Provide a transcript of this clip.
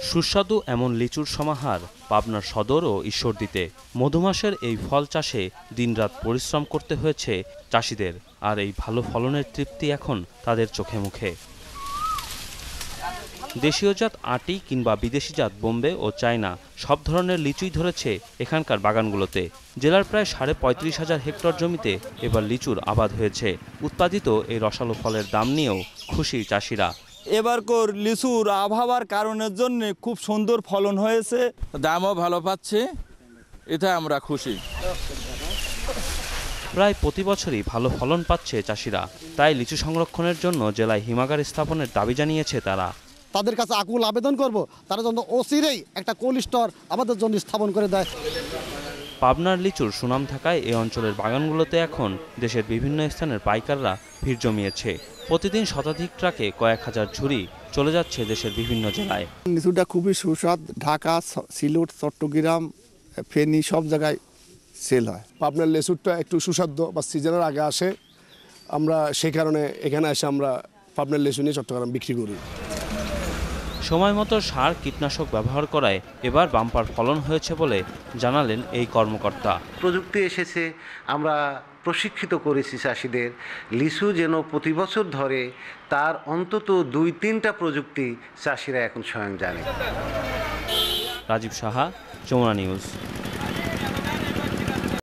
সুস্বাদু এমন লিচুর সমাহার পাবনার সদর ও ঈশ্বরদীতে। মধুমাসের এই ফল চাষে দিনরাত পরিশ্রম করতে হয়েছে চাষিদের, আর এই ভালো ফলনের তৃপ্তি এখন তাদের চোখে মুখে। দেশীয়জাত আটি কিংবা বিদেশিজাত বোম্বে ও চায়না সব ধরনের লিচুই ধরেছে এখানকার বাগানগুলোতে। জেলার প্রায় 35,500 হেক্টর জমিতে এবার লিচুর আবাদ হয়েছে। উৎপাদিত এই রসালো ফলের দাম নিয়েও খুশি চাষিরা। এবারকার লিচুর আবহাওয়ার কারণের জন্য খুব সুন্দর ফলন হয়েছে, দামও ভালো পাচ্ছে, এটা আমরা খুশি। প্রায় প্রতি বছরই ভালো ফলন পাচ্ছে চাষিরা, তাই লিচু সংরক্ষণের জন্য জেলায় হিমাগার স্থাপনের দাবি জানিয়েছে তারা। তাদের কাছে আকুল আবেদন করব, তারা যেন অচিরেই একটা কোল্ড স্টোর আমাদের জন্য স্থাপন করে দেয়। পাবনার লিচুর সুনাম থাকায় এই অঞ্চলের বাগানগুলোতে এখন দেশের বিভিন্ন স্থানের পাইকাররা ভিড় জমিয়েছে। প্রতিদিন শতাধিক ট্রাকে কয়েক হাজার ঝুড়ি চলে যাচ্ছে দেশের বিভিন্ন জেলায়। লিচুটা খুবই সুস্বাদ, ঢাকা, সিলেট, চট্টগ্রাম, ফেনী সব জায়গায় সেল হয়। পাবনার লিচুটা একটু সুস্বাদু বা সিজনের আগে আসে, আমরা সেই কারণে এখানে এসে আমরা পাবনার লিচু নিয়ে চট্টগ্রাম বিক্রি করি। সময় মতো সার কীটনাশক ব্যবহার করায় এবার বাম্পার ফলন হয়েছে বলে জানালেন এই কর্মকর্তা। প্রযুক্তি এসেছে, আমরা প্রশিক্ষিত করেছি চাষিদের। লিচু যেন প্রতি বছর ধরে তার অন্তত 2-3টা প্রযুক্তি চাষিরা এখন স্বয়ং জানে। রাজীব সাহা, যমুনা নিউজ।